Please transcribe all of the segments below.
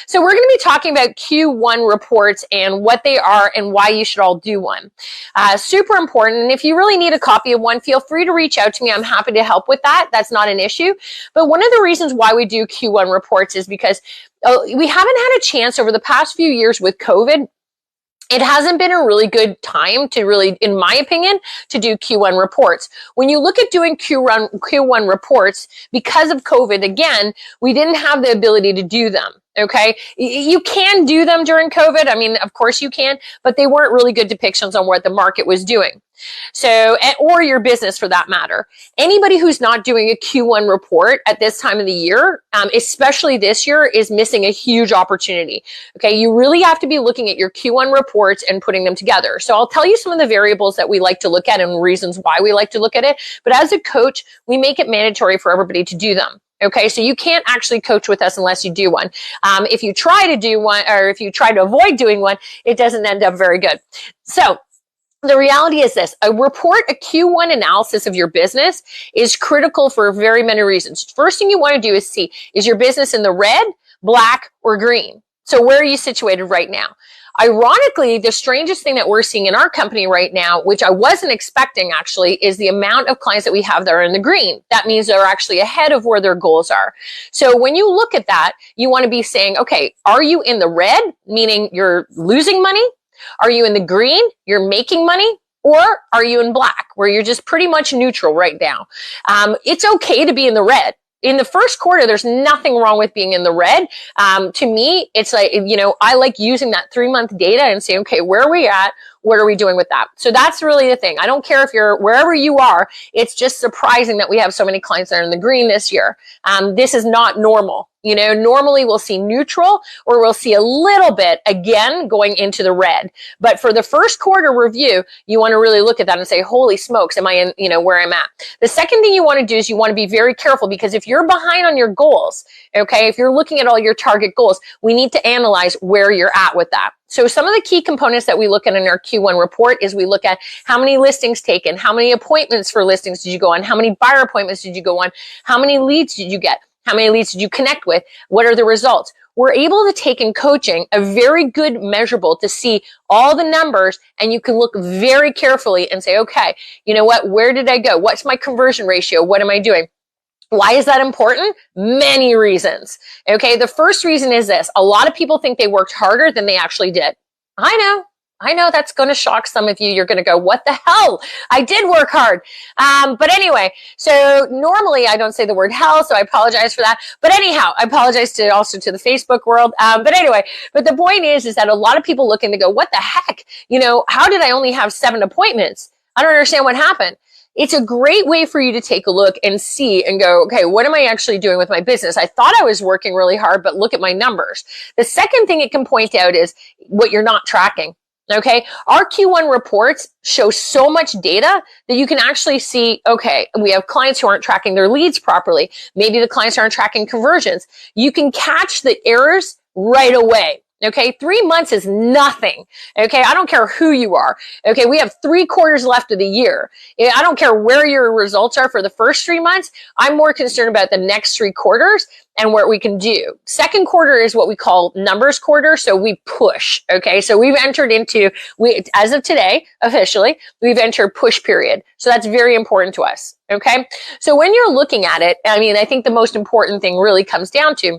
So we're going to be talking about Q1 reports and what they are and why you should all do one. Super important. And if you really need a copy of one, feel free to reach out to me. I'm happy to help with that. That's not an issue. But one of the reasons why we do Q1 reports is because we haven't had a chance over the past few years with COVID. It hasn't been a really good time to really, in my opinion, to do Q1 reports. When you look at doing Q1 reports, because of COVID, again, we didn't have the ability to do them. Okay. You can do them during COVID. I mean, of course you can, but they weren't really good depictions on what the market was doing. So, or your business for that matter. Anybody who's not doing a Q1 report at this time of the year, especially this year, is missing a huge opportunity. Okay. You really have to be looking at your Q1 reports and putting them together. So I'll tell you some of the variables that we like to look at and reasons why we like to look at it. But as a coach, we make it mandatory for everybody to do them. Okay, so you can't actually coach with us unless you do one. If you try to do one, or if you try to avoid doing one, it doesn't end up very good. So the reality is this: a Q1 analysis of your business is critical for very many reasons. First thing you want to do is see, is your business in the red, black, or green? So where are you situated right now? Ironically, the strangest thing that we're seeing in our company right now, which I wasn't expecting actually, is the amount of clients that we have that are in the green. That means they're actually ahead of where their goals are. So when you look at that, you want to be saying, okay, are you in the red, meaning you're losing money? Are you in the green, you're making money? Or are you in black, where you're just pretty much neutral right now? It's okay to be in the red. In the first quarter, there's nothing wrong with being in the red. To me, it's like, I like using that 3-month data and saying, okay, where are we at? What are we doing with that? So that's really the thing. I don't care if you're wherever you are. It's just surprising that we have so many clients that are in the green this year. This is not normal. Normally we'll see neutral or we'll see a little bit again going into the red. But for the first quarter review, you want to really look at that and say, holy smokes, am I in, where I'm at? The second thing you want to do is you want to be very careful, because if you're behind on your goals, okay, if you're looking at all your target goals, we need to analyze where you're at with that. So some of the key components that we look at in our Q1 report is we look at how many listings taken, how many appointments for listings did you go on, how many buyer appointments did you go on, how many leads did you get, how many leads did you connect with, what are the results. We're able to take in coaching a very good measurable to see all the numbers, and you can look very carefully and say, okay, you know what, where did I go? What's my conversion ratio? What am I doing? Why is that important? Many reasons. Okay, the first reason is this: a lot of people think they worked harder than they actually did. I know that's going to shock some of you. You're going to go, what the hell? I did work hard. But anyway, so normally I don't say the word hell, so I apologize for that. But anyhow, I apologize also to the Facebook world. But anyway, but the point is that a lot of people look and they go, what the heck? How did I only have 7 appointments? I don't understand what happened. It's a great way for you to take a look and see and go, okay, what am I actually doing with my business? I thought I was working really hard, but look at my numbers. The second thing it can point out is what you're not tracking. Okay. Our Q1 reports show so much data that you can actually see, okay, we have clients who aren't tracking their leads properly. Maybe the clients aren't tracking conversions. You can catch the errors right away. Okay, 3 months is nothing. Okay, I don't care who you are. Okay, we have 3 quarters left of the year. I don't care where your results are for the first 3 months. I'm more concerned about the next 3 quarters and what we can do. Second quarter is what we call numbers quarter. So we push. Okay, so we've entered into, as of today, officially, we've entered push period. So that's very important to us. Okay, so when you're looking at it, I think the most important thing really comes down to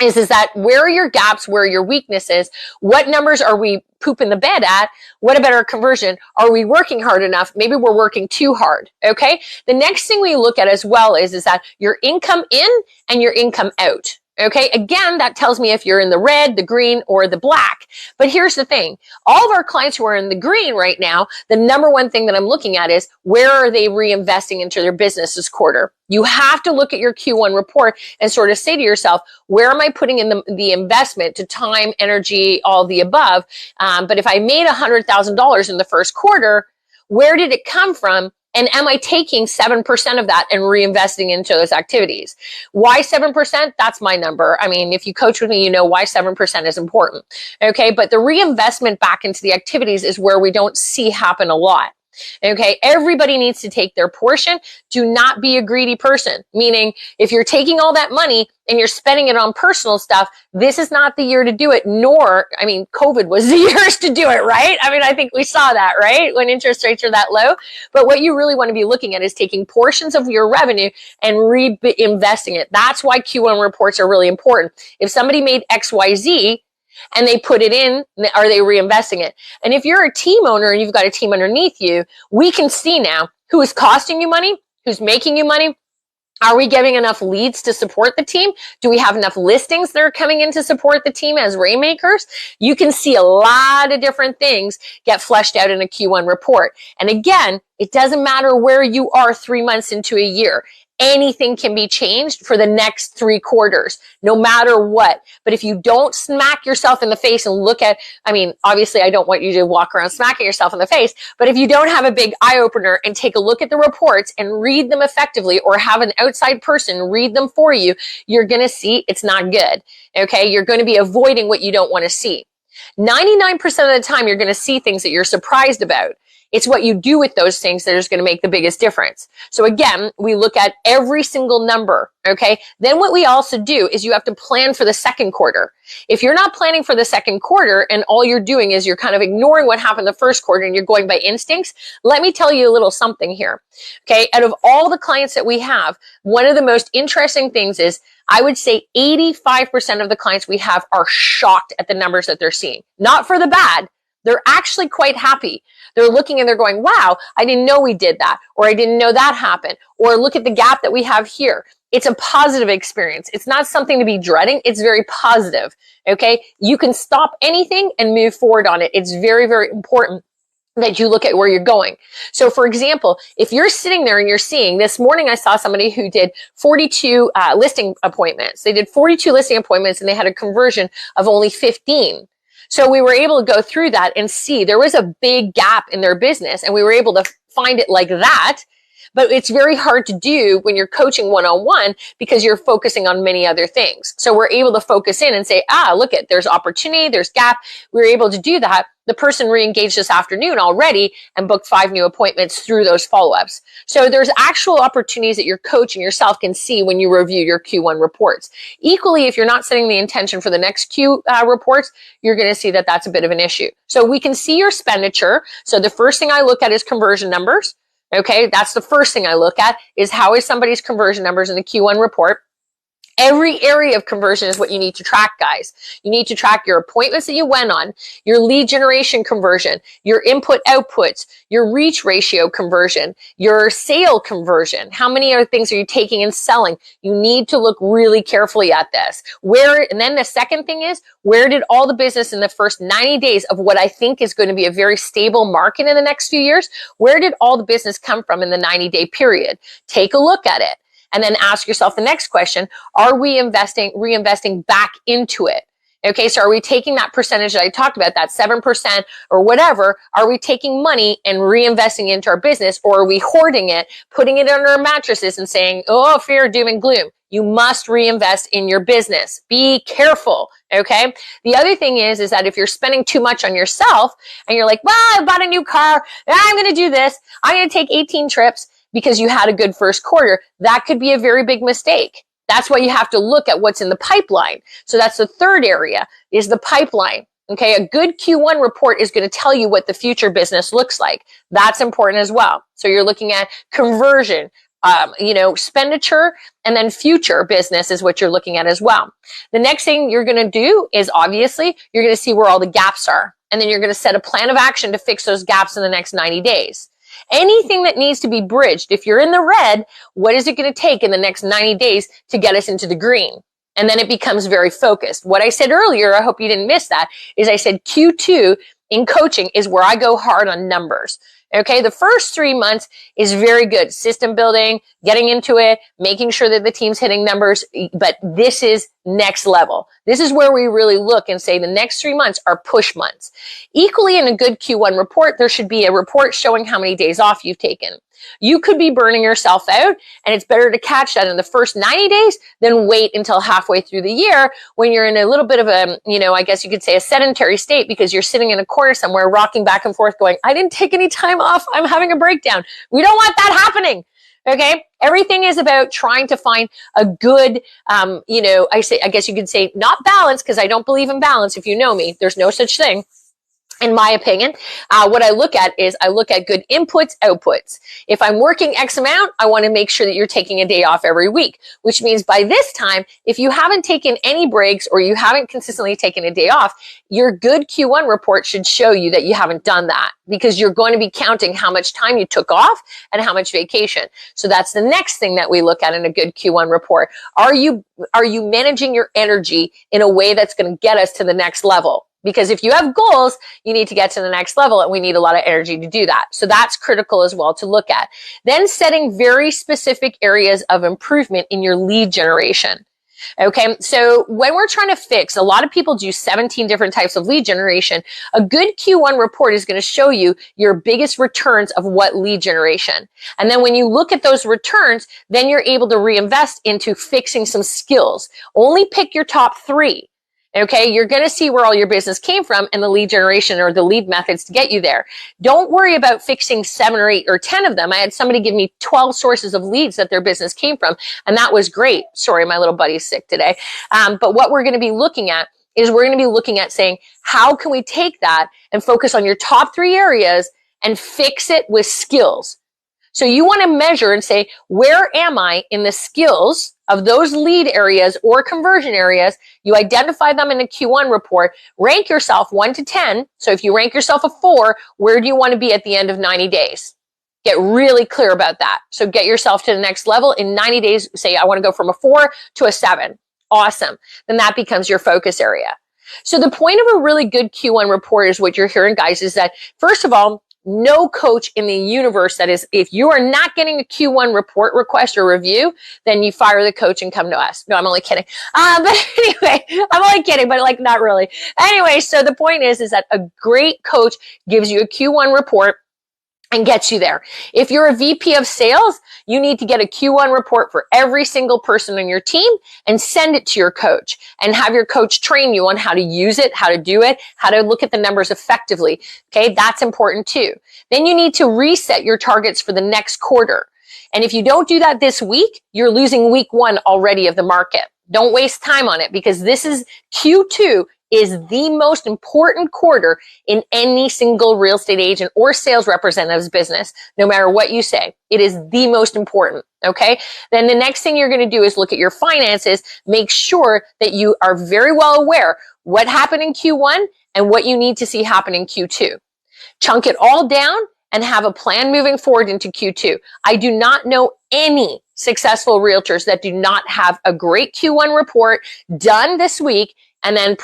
is that where are your gaps, where are your weaknesses, what numbers are we pooping the bed at, what about our conversion, are we working hard enough, maybe we're working too hard, okay? The next thing we look at as well is that your income in and your income out. Okay, again, that tells me if you're in the red, the green, or the black. But here's the thing. All of our clients who are in the green right now, the number one thing that I'm looking at is where are they reinvesting into their business this quarter? You have to look at your Q1 report and sort of say to yourself, where am I putting in the investment to time, energy, all the above? But if I made $100,000 in the first quarter, where did it come from? And am I taking 7% of that and reinvesting into those activities? Why 7%? That's my number. If you coach with me, you know why 7% is important. Okay, but the reinvestment back into the activities is where we don't see happen a lot. Okay, everybody needs to take their portion. Do not be a greedy person, meaning if you're taking all that money and you're spending it on personal stuff, this is not the year to do it, nor, I mean, COVID was the years to do it, right? I mean, I think we saw that, right? When interest rates are that low. But what you really want to be looking at is taking portions of your revenue and reinvesting it. That's why Q1 reports are really important. If somebody made XYZ, and they put it in, are they reinvesting it? And if you're a team owner and you've got a team underneath you, we can see now who is costing you money, who's making you money. Are we giving enough leads to support the team? Do we have enough listings that are coming in to support the team as rainmakers? You can see a lot of different things get fleshed out in a Q1 report. And again, it doesn't matter where you are 3 months into a year. Anything can be changed for the next 3 quarters, no matter what. But if you don't smack yourself in the face and look at, I mean, obviously I don't want you to walk around smacking yourself in the face, but if you don't have a big eye opener and take a look at the reports and read them effectively, or have an outside person read them for you, you're going to see it's not good. Okay. You're going to be avoiding what you don't want to see. 99% of the time, you're going to see things that you're surprised about. It's what you do with those things that is going to make the biggest difference. So again, we look at every single number, okay? Then what we also do is you have to plan for the second quarter. If you're not planning for the second quarter and all you're doing is you're kind of ignoring what happened the first quarter and you're going by instincts, let me tell you a little something here, okay? Out of all the clients that we have, one of the most interesting things is I would say 85% of the clients we have are shocked at the numbers that they're seeing. Not for the bad. They're actually quite happy. They're looking and they're going, wow, I didn't know we did that, or I didn't know that happened, or look at the gap that we have here. It's a positive experience. It's not something to be dreading. It's very positive. Okay. You can stop anything and move forward on it. It's very, very important that you look at where you're going. So for example, if you're sitting there and you're seeing, this morning I saw somebody who did 42 listing appointments. They did 42 listing appointments and they had a conversion of only 15. So we were able to go through that and see there was a big gap in their business, and we were able to find it like that. But it's very hard to do when you're coaching one-on-one because you're focusing on many other things. So we're able to focus in and say, look at, there's opportunity, there's gap. We were able to do that. The person re-engaged this afternoon already and booked 5 new appointments through those follow-ups. So there's actual opportunities that your coach and yourself can see when you review your Q1 reports. Equally, if you're not setting the intention for the next Q reports, you're going to see that that's a bit of an issue. So we can see your expenditure. So the first thing I look at is conversion numbers. Okay, that's the first thing I look at is how is somebody's conversion numbers in the Q1 report. Every area of conversion is what you need to track, guys. You need to track your appointments that you went on, your lead generation conversion, your input outputs, your reach ratio conversion, your sale conversion. How many other things are you taking and selling? You need to look really carefully at this. And then the second thing is, where did all the business in the first 90 days of what I think is going to be a very stable market in the next few years, where did all the business come from in the 90-day period? Take a look at it. And then ask yourself the next question, are we reinvesting back into it? Okay, so are we taking that percentage that I talked about, that 7% or whatever, are we taking money and reinvesting into our business, or are we hoarding it, putting it under our mattresses and saying, oh, fear, doom, and gloom? You must reinvest in your business. Be careful, okay? The other thing is that if you're spending too much on yourself and you're like, well, I bought a new car, I'm going to do this, I'm going to take 18 trips, because you had a good first quarter, that could be a very big mistake. That's why you have to look at what's in the pipeline. So that's the third area, is the pipeline. Okay, a good Q1 report is going to tell you what the future business looks like. That's important as well. So you're looking at conversion, expenditure, and then future business is what you're looking at as well. The next thing you're going to do is obviously you're going to see where all the gaps are. And then you're going to set a plan of action to fix those gaps in the next 90 days. Anything that needs to be bridged, if you're in the red, what is it going to take in the next 90 days to get us into the green? And then it becomes very focused. What I said earlier, I hope you didn't miss that, is I said Q2 in coaching is where I go hard on numbers. Okay, the first 3 months is very good. System building, getting into it, making sure that the team's hitting numbers. But this is next level. This is where we really look and say the next 3 months are push months. Equally, in a good Q1 report, there should be a report showing how many days off you've taken. You could be burning yourself out, and it's better to catch that in the first 90 days than wait until halfway through the year when you're in a little bit of a, I guess you could say a sedentary state because you're sitting in a corner somewhere rocking back and forth going, I didn't take any time off. I'm having a breakdown. We don't want that happening. Okay. Everything is about trying to find a good, I guess you could say not balance, because I don't believe in balance. If you know me, there's no such thing. In my opinion, what I look at is I look at good inputs, outputs. If I'm working X amount, I want to make sure that you're taking a day off every week, which means by this time, if you haven't taken any breaks or you haven't consistently taken a day off, your good Q1 report should show you that you haven't done that, because you're going to be counting how much time you took off and how much vacation. So that's the next thing that we look at in a good Q1 report. Are you managing your energy in a way that's going to get us to the next level? Because if you have goals, you need to get to the next level, and we need a lot of energy to do that. So that's critical as well to look at. Then setting very specific areas of improvement in your lead generation. Okay, so when we're trying to fix, a lot of people do 17 different types of lead generation. A good Q1 report is going to show you your biggest returns of what lead generation. And then when you look at those returns, then you're able to reinvest into fixing some skills. Only pick your top 3. Okay, you're going to see where all your business came from and the lead generation or the lead methods to get you there. Don't worry about fixing 7 or 8 or 10 of them. I had somebody give me 12 sources of leads that their business came from, and that was great. Sorry, my little buddy's sick today. But what we're going to be looking at is we're going to be looking at saying, how can we take that and focus on your top 3 areas and fix it with skills? So you want to measure and say, where am I in the skills of those lead areas or conversion areas? You identify them in a Q1 report, rank yourself 1 to 10. So if you rank yourself a 4, where do you want to be at the end of 90 days? Get really clear about that. So get yourself to the next level in 90 days. Say, I want to go from a 4 to a 7. Awesome. Then that becomes your focus area. So the point of a really good Q1 report is what you're hearing, guys, is that first of all, no coach in the universe that is, if you are not getting a Q1 report request or review, then you fire the coach and come to us. No, I'm only kidding. But anyway, I'm only kidding, but like not really. Anyway, so the point is that a great coach gives you a Q1 report and gets you there. If you're a VP of sales, you need to get a Q1 report for every single person on your team and send it to your coach and have your coach train you on how to use it, how to do it, how to look at the numbers effectively. Okay, that's important too. Then you need to reset your targets for the next quarter. And if you don't do that this week, you're losing week 1 already of the market. Don't waste time on it, because this is Q2 is the most important quarter in any single real estate agent or sales representative's business, no matter what you say. It is the most important, okay? Then the next thing you're going to do is look at your finances. Make sure that you are very well aware what happened in Q1 and what you need to see happen in Q2. Chunk it all down and have a plan moving forward into Q2. I do not know any successful realtors that do not have a great Q1 report done this week, and then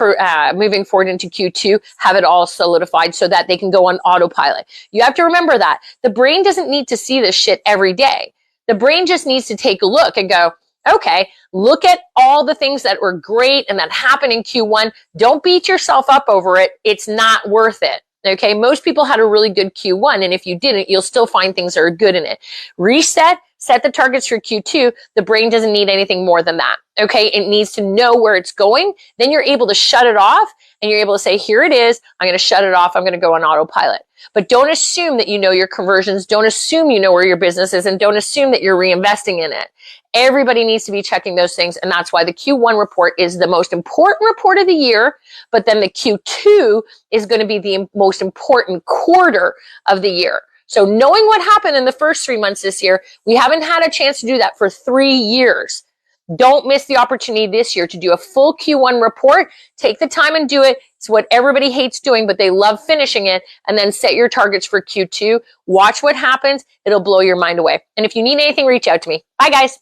moving forward into Q2, have it all solidified so that they can go on autopilot. You have to remember that. The brain doesn't need to see this shit every day. The brain just needs to take a look and go, okay, look at all the things that were great and that happened in Q1. Don't beat yourself up over it. It's not worth it. Okay, most people had a really good Q1, and if you didn't, you'll still find things that are good in it. Reset, set the targets for Q2. The brain doesn't need anything more than that. Okay, it needs to know where it's going. Then you're able to shut it off, and you're able to say, here it is. I'm going to shut it off. I'm going to go on autopilot. But don't assume that you know your conversions. Don't assume you know where your business is, and don't assume that you're reinvesting in it. Everybody needs to be checking those things, and that's why the Q1 report is the most important report of the year, but then the Q2 is going to be the most important quarter of the year. So knowing what happened in the first 3 months this year, we haven't had a chance to do that for 3 years. Don't miss the opportunity this year to do a full Q1 report. Take the time and do it. It's what everybody hates doing, but they love finishing it. And then set your targets for Q2. Watch what happens. It'll blow your mind away. And if you need anything, reach out to me. Bye, guys.